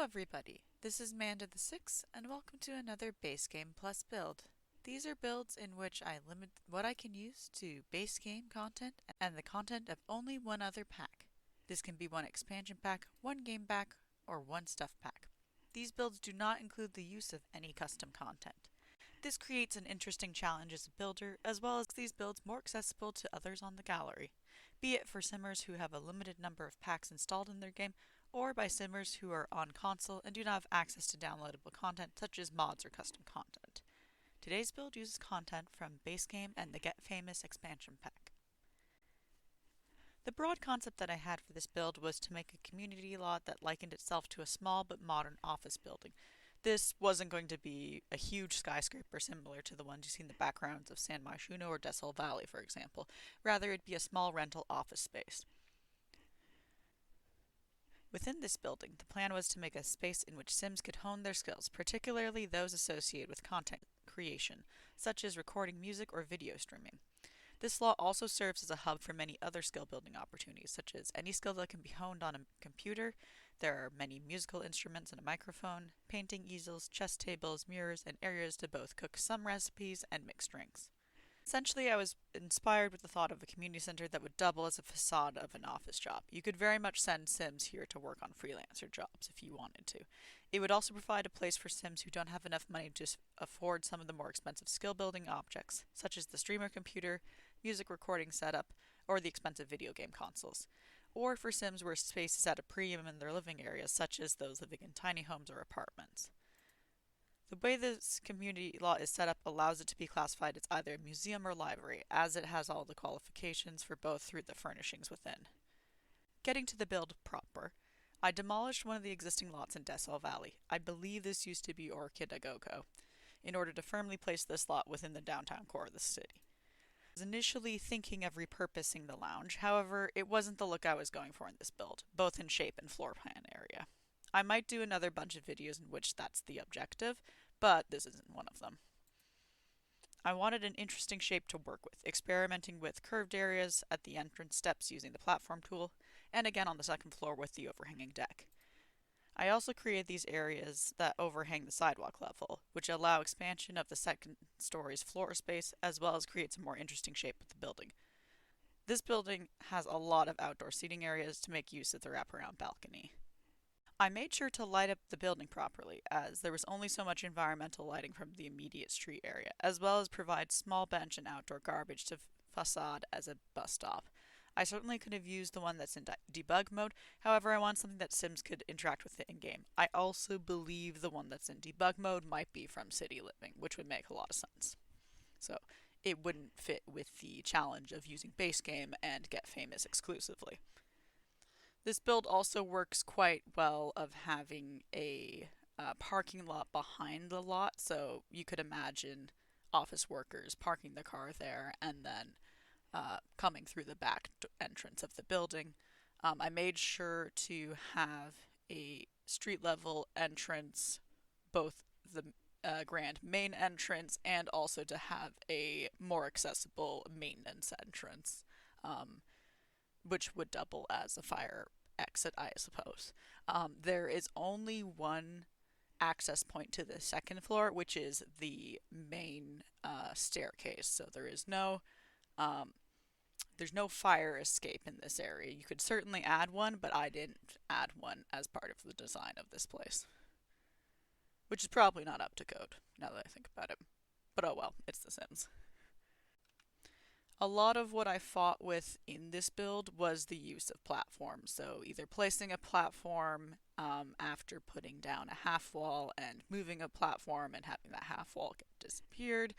everybody, this is Manda the Six, and welcome to another Base Game Plus build. These are builds in which I limit what I can use to base game content and the content of only one other pack. This can be one expansion pack, one game pack, or one stuff pack. These builds do not include the use of any custom content. This creates an interesting challenge as a builder, as well as these builds more accessible to others on the gallery, be it for simmers who have a limited number of packs installed in their game, or by simmers who are on console and do not have access to downloadable content such as mods or custom content. Today's build uses content from base game and the Get Famous expansion pack. The broad concept that I had for this build was to make a community lot that likened itself to a small but modern office building. This wasn't going to be a huge skyscraper similar to the ones you see in the backgrounds of San Myshuno or Desol Valley, for example. Rather, it'd be a small rental office space. Within this building, the plan was to make a space in which Sims could hone their skills, particularly those associated with content creation, such as recording music or video streaming. This lot also serves as a hub for many other skill building opportunities, such as any skill that can be honed on a computer. There are many musical instruments and a microphone, painting easels, chess tables, mirrors, and areas to both cook some recipes and mix drinks. Essentially, I was inspired with the thought of a community center that would double as a facade of an office job. You could very much send Sims here to work on freelancer jobs if you wanted to. It would also provide a place for Sims who don't have enough money to afford some of the more expensive skill building objects, such as the streamer computer, music recording setup, or the expensive video game consoles. Or for Sims where space is at a premium in their living areas, such as those living in tiny homes or apartments. The way this community lot is set up allows it to be classified as either a museum or library, as it has all the qualifications for both through the furnishings within. Getting to the build proper, I demolished one of the existing lots in Desol Valley. I believe this used to be Orchid Agoko, in order to firmly place this lot within the downtown core of the city. I was initially thinking of repurposing the lounge, however, it wasn't the look I was going for in this build, both in shape and floor plan area. I might do another bunch of videos in which that's the objective, but this isn't one of them. I wanted an interesting shape to work with, experimenting with curved areas at the entrance steps using the platform tool, and again on the second floor with the overhanging deck. I also created these areas that overhang the sidewalk level, which allow expansion of the second story's floor space, as well as create some more interesting shape with the building. This building has a lot of outdoor seating areas to make use of the wraparound balcony. I made sure to light up the building properly, as there was only so much environmental lighting from the immediate street area, as well as provide small bench and outdoor garbage to facade as a bus stop. I certainly could have used the one that's in debug mode, however I want something that Sims could interact with it in-game. I also believe the one that's in debug mode might be from City Living, which would make a lot of sense. So it wouldn't fit with the challenge of using base game and Get Famous exclusively. This build also works quite well of having a parking lot behind the lot, so you could imagine office workers parking the car there and then coming through the back entrance of the building. I made sure to have a street level entrance, both the grand main entrance and also to have a more accessible maintenance entrance, which would double as a fire exit, I suppose. There is only one access point to the second floor, which is the main staircase. So there's no fire escape in this area. You could certainly add one, but I didn't add one as part of the design of this place, which is probably not up to code now that I think about it. But oh well, it's The Sims. A lot of what I fought with in this build was the use of platforms, so either placing a platform after putting down a half wall and moving a platform and having that half wall get disappeared,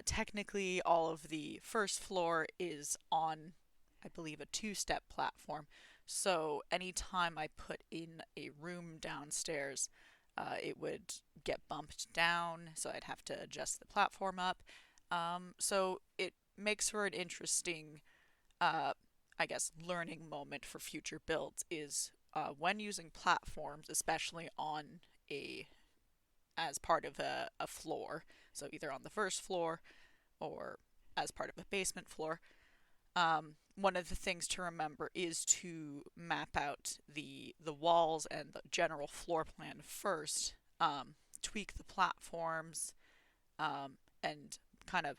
technically all of the first floor is on, I believe, a two-step platform, so anytime I put in a room downstairs, it would get bumped down, so I'd have to adjust the platform up. So it makes for an interesting, I guess, learning moment for future builds is when using platforms, especially on as part of a floor, so either on the first floor or as part of a basement floor, one of the things to remember is to map out the walls and the general floor plan first, tweak the platforms, and kind of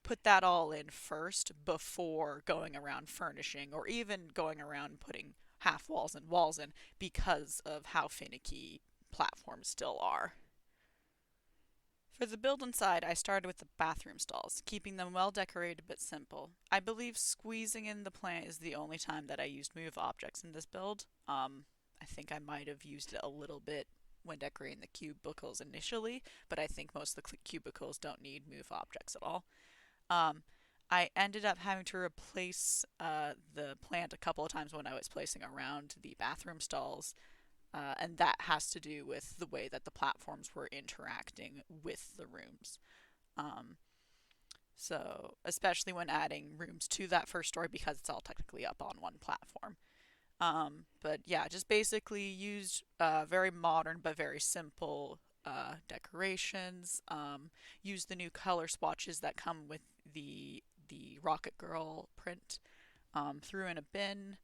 put that all in first before going around furnishing or even going around putting half walls and walls in because of how finicky platforms still are. For the build inside, I started with the bathroom stalls, keeping them well decorated but simple. I believe squeezing in the plant is the only time that I used move objects in this build. I think I might have used it a little bit when decorating the cubicles initially, but I think most of the cubicles don't need move objects at all. Um, I ended up having to replace the plant a couple of times when I was placing around the bathroom stalls, and that has to do with the way that the platforms were interacting with the rooms. Um, so, especially when adding rooms to that first story because it's all technically up on one platform. But yeah, just basically used very modern but very simple decorations. Used the new color swatches that come with the Rocket Girl print. Threw in a bin.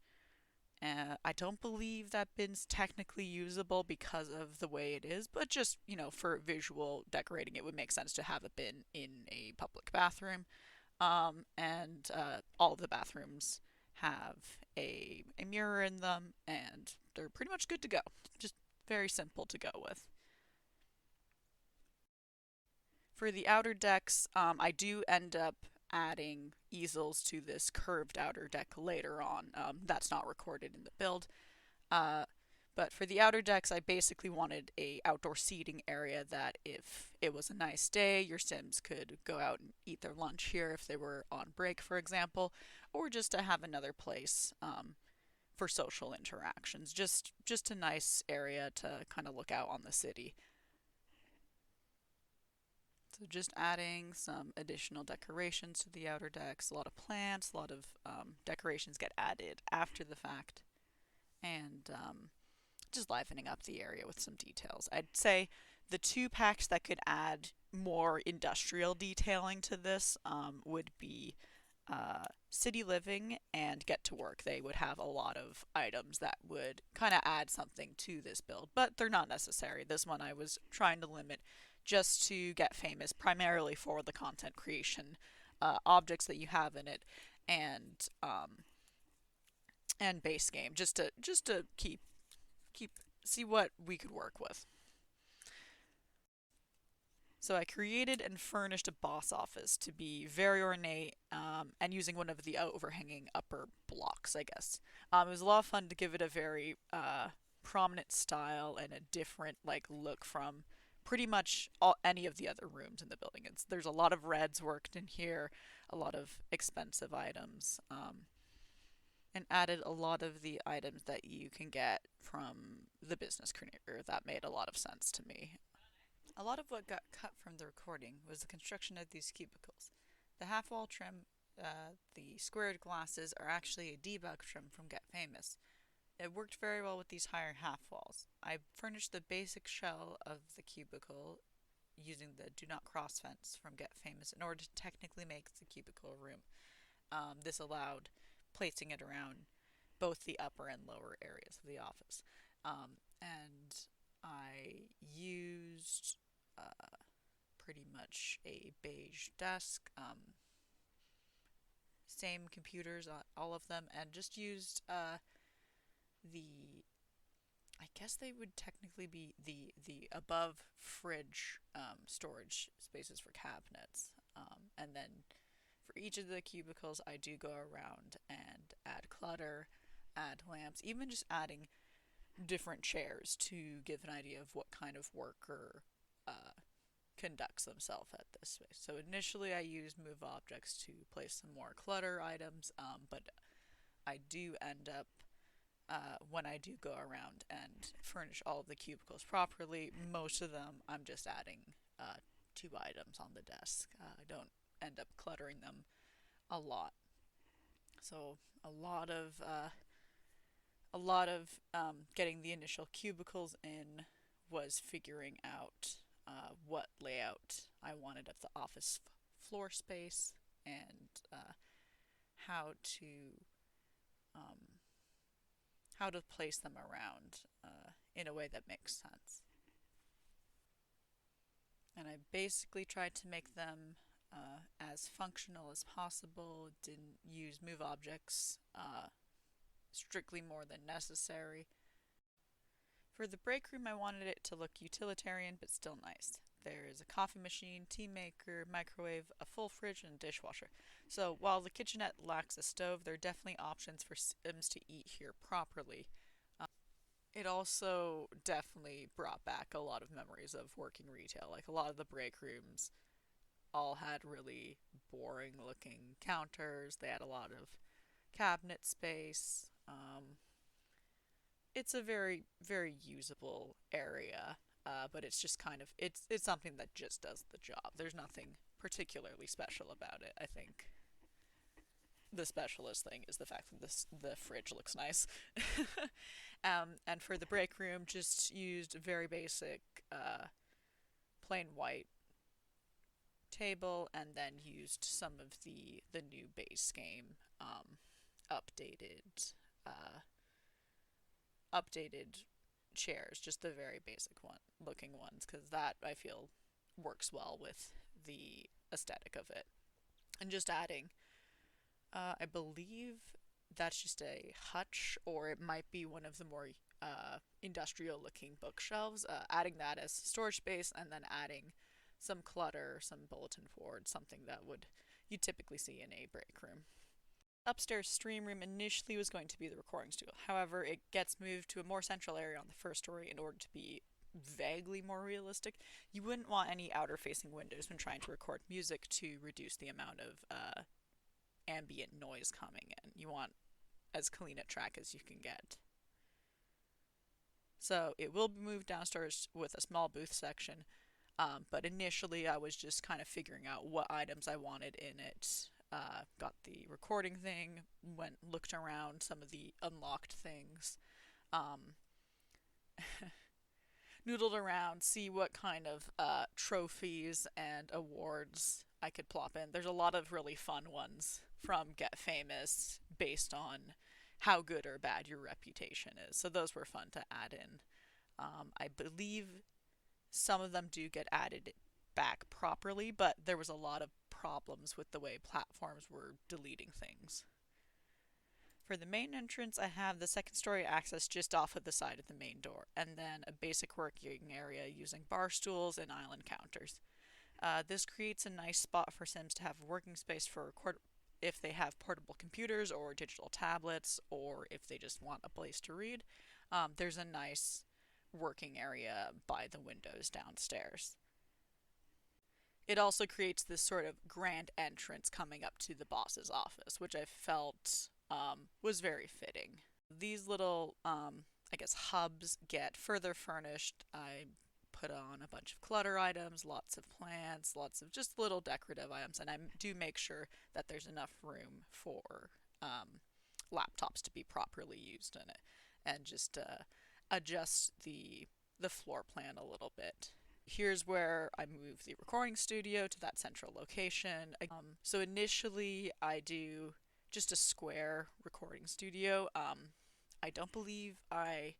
I don't believe that bin's technically usable because of the way it is, but just, for visual decorating, it would make sense to have a bin in a public bathroom. And all of the bathrooms have a mirror in them, and they're pretty much good to go. Just very simple to go with. For the outer decks, I do end up adding easels to this curved outer deck later on. That's not recorded in the build. Uh, but for the outer decks, I basically wanted a outdoor seating area that if it was a nice day, your Sims could go out and eat their lunch here if they were on break, for example, or just to have another place for social interactions. Just a nice area to kind of look out on the city. So just adding some additional decorations to the outer decks. A lot of plants, a lot of decorations get added after the fact, and just livening up the area with some details. I'd say the two packs that could add more industrial detailing to this would be City Living and Get to Work. They would have a lot of items that would kind of add something to this build, but they're not necessary. This one I was trying to limit just to Get Famous, primarily for the content creation objects that you have in it, and base game, just to keep see what we could work with. So I created and furnished a boss office to be very ornate, and using one of the overhanging upper blocks, I guess. It was a lot of fun to give it a very prominent style and a different look from pretty much any of the other rooms in the building. There's a lot of reds worked in here, a lot of expensive items, and added a lot of the items that you can get from the business creator. That made a lot of sense to me. A lot of what got cut from the recording was the construction of these cubicles. The half wall trim, the squared glasses, are actually a debug trim from Get Famous. It worked very well with these higher half walls. I furnished the basic shell of the cubicle using the Do Not Cross fence from Get Famous in order to technically make the cubicle a room. This allowed placing it around both the upper and lower areas of the office. And I used pretty much a beige desk, same computers, all of them, and just used the I guess they would technically be the above fridge storage spaces for cabinets. And then for each of the cubicles, I do go around and add clutter, add lamps, even just adding different chairs to give an idea of what kind of worker conducts themselves at this space. So initially I used move objects to place some more clutter items, but I do end up, when I do go around and furnish all of the cubicles properly, most of them I'm just adding two items on the desk. I don't end up cluttering them a lot. So a lot of getting the initial cubicles in was figuring out what layout I wanted of the office floor space and how to um, how to place them around in a way that makes sense. And I basically tried to make them as functional as possible. Didn't use move objects strictly more than necessary. For the break room, I wanted it to look utilitarian but still nice. There is a coffee machine, tea maker, microwave, a full fridge, and a dishwasher. So while the kitchenette lacks a stove, there are definitely options for Sims to eat here properly. It also definitely brought back a lot of memories of working retail. Like a lot of the break rooms all had really boring looking counters. They had a lot of cabinet space. It's a very, very usable area, but it's just kind of it's something that just does the job. There's nothing particularly special about it. I think the specialist thing is the fact that the fridge looks nice. And for the break room, just used very basic plain white table, and then used some of the new base game updated uh, updated chairs, just the very basic one looking ones, because that I feel works well with the aesthetic of it. And just adding, I believe that's just a hutch, or it might be one of the more industrial looking bookshelves. Adding that as storage space, and then adding some clutter, some bulletin boards, something that would you typically see in a break room. Upstairs stream room initially was going to be the recording studio. However, it gets moved to a more central area on the first story in order to be vaguely more realistic. You wouldn't want any outer facing windows when trying to record music to reduce the amount of ambient noise coming in. You want as clean a track as you can get. So it will be moved downstairs with a small booth section, but initially I was just kind of figuring out what items I wanted in it. Got the recording thing, looked around some of the unlocked things, um, noodled around, see what kind of trophies and awards I could plop in. There's a lot of really fun ones from Get Famous based on how good or bad your reputation is. So those were fun to add in. I believe some of them do get added back properly, but there was a lot of problems with the way platforms were deleting things. For the main entrance, I have the second story access just off of the side of the main door, and then a basic working area using bar stools and island counters. This creates a nice spot for Sims to have working space for if they have portable computers or digital tablets, or if they just want a place to read. There's a nice working area by the windows downstairs. It also creates this sort of grand entrance coming up to the boss's office, which I felt was very fitting. These little, I guess, hubs get further furnished. I put on a bunch of clutter items, lots of plants, lots of just little decorative items, and I do make sure that there's enough room for laptops to be properly used in it, and just adjust the floor plan a little bit. Here's where I move the recording studio to that central location. So initially I do just a square recording studio. I don't believe I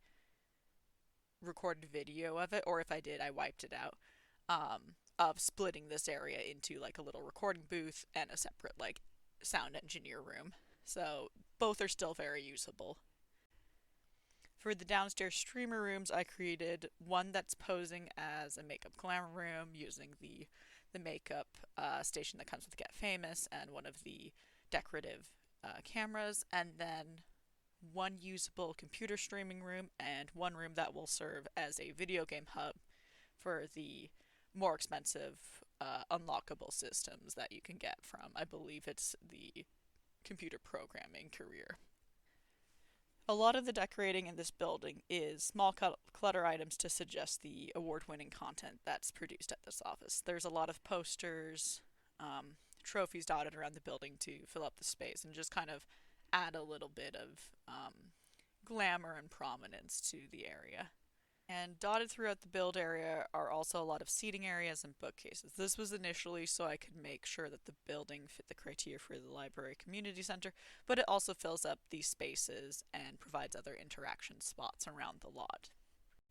recorded video of it, or if I did, I wiped it out. Of splitting this area into like a little recording booth and a separate like sound engineer room. So both are still very usable. For the downstairs streamer rooms, I created one that's posing as a makeup glamour room using the makeup station that comes with Get Famous, and one of the decorative cameras, and then one usable computer streaming room, and one room that will serve as a video game hub for the more expensive unlockable systems that you can get from, I believe it's the computer programming career. A lot of the decorating in this building is small clutter items to suggest the award-winning content that's produced at this office. There's a lot of posters, trophies dotted around the building to fill up the space and just kind of add a little bit of glamour and prominence to the area. And dotted throughout the build area are also a lot of seating areas and bookcases. This was initially so I could make sure that the building fit the criteria for the library community center, but it also fills up these spaces and provides other interaction spots around the lot.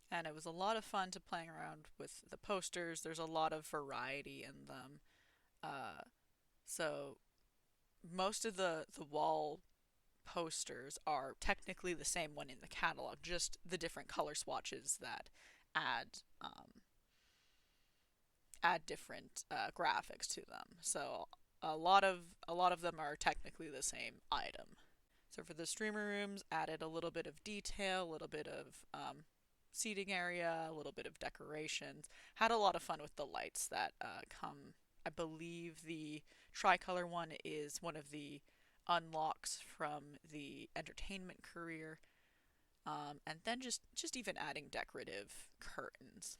And it was a lot of fun to playing around with the posters. There's a lot of variety in them. Uh, so most of the wall posters are technically the same one in the catalog, just the different color swatches that add add different graphics to them. So a lot of them are technically the same item. So for the streamer rooms, added a little bit of detail, a little bit of seating area, a little bit of decorations. Had a lot of fun with the lights that come. I believe the tricolor one is one of the unlocks from the entertainment career. And then just even adding decorative curtains.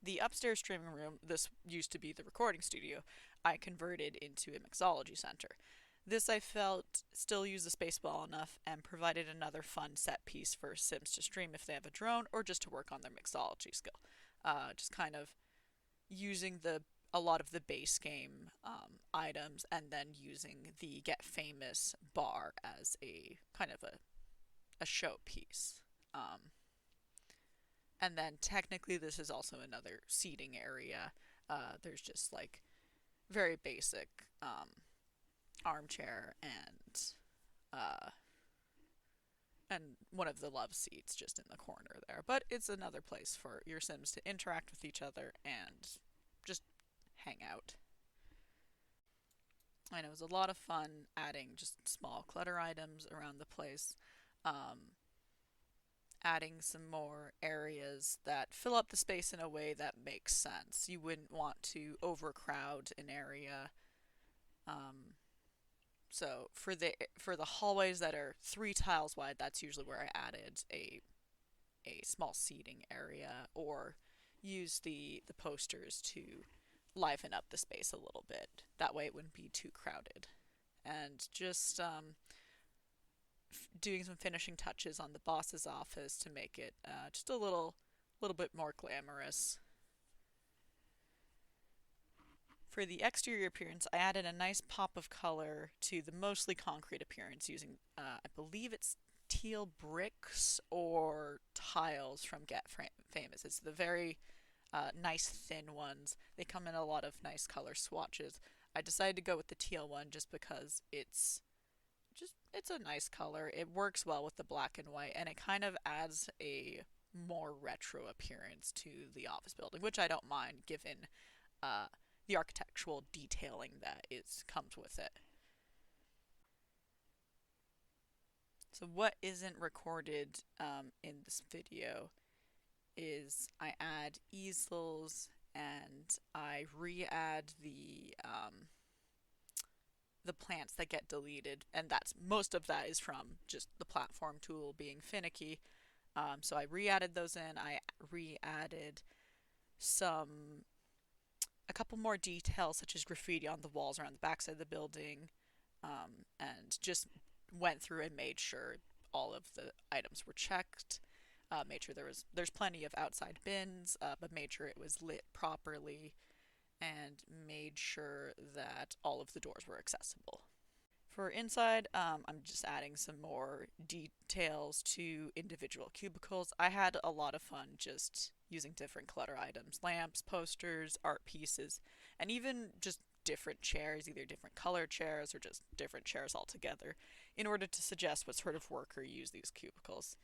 The upstairs streaming room, this used to be the recording studio, I converted into a mixology center. This I felt still used the space well enough and provided another fun set piece for Sims to stream if they have a drone or just to work on their mixology skill. Just kind of using a lot of the base game items and then using the Get Famous bar as a kind of a showpiece. And then technically this is also another seating area. There's just like very basic armchair uh, and one of the love seats just in the corner there. But it's another place for your Sims to interact with each other and just hang out. And it was a lot of fun adding just small clutter items around the place. Adding some more areas that fill up the space in a way that makes sense. You wouldn't want to overcrowd an area. So for the hallways that are 3 tiles wide, that's usually where I added a small seating area or use the posters to liven up the space a little bit. That way it wouldn't be too crowded. And just doing some finishing touches on the boss's office to make it just a little bit more glamorous. For the exterior appearance, I added a nice pop of color to the mostly concrete appearance using, I believe it's teal bricks or tiles from Get Famous. It's the very nice thin ones. They come in a lot of nice color swatches. I decided to go with the teal one just because it's a nice color. It works well with the black and white, and it kind of adds a more retro appearance to the office building, which I don't mind given the architectural detailing that comes with it. So what isn't recorded in this video is I add easels and I re-add the plants that get deleted, and most of that is from just the platform tool being finicky. So I re-added those in. I re-added a couple more details such as graffiti on the walls around the backside of the building, and just went through and made sure all of the items were checked. Made sure there's plenty of outside bins, but made sure it was lit properly, and made sure that all of the doors were accessible. For inside, I'm just adding some more details to individual cubicles. I had a lot of fun just using different clutter items, lamps, posters, art pieces, and even just different chairs, either different colored chairs or just different chairs altogether, in order to suggest what sort of worker used these cubicles.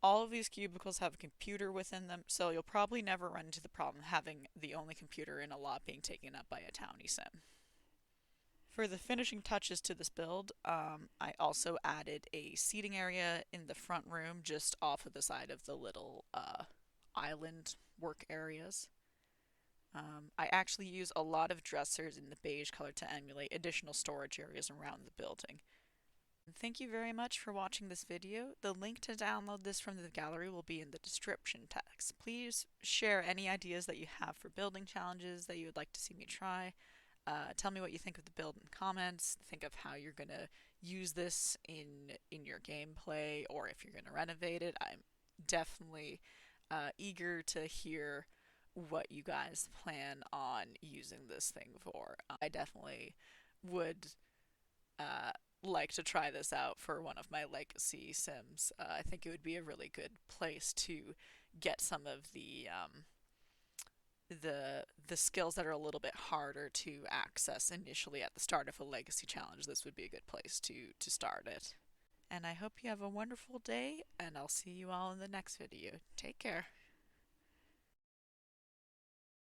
All of these cubicles have a computer within them, so you'll probably never run into the problem having the only computer in a lot being taken up by a townie sim. For the finishing touches to this build, I also added a seating area in the front room just off of the side of the little island work areas. I actually use a lot of dressers in the beige color to emulate additional storage areas around the building. Thank you very much for watching this video. The link to download this from the gallery will be in the description text. Please share any ideas that you have for building challenges that you would like to see me try. Tell me what you think of the build in the comments. Think of how you're going to use this in your gameplay, or if you're going to renovate it. I'm definitely eager to hear what you guys plan on using this thing for. I definitely would uh, like to try this out for one of my legacy sims. I think it would be a really good place to get some of the skills that are a little bit harder to access initially at the start of a legacy challenge. This would be a good place to start it. And I hope you have a wonderful day, and I'll see you all in the next video. Take care.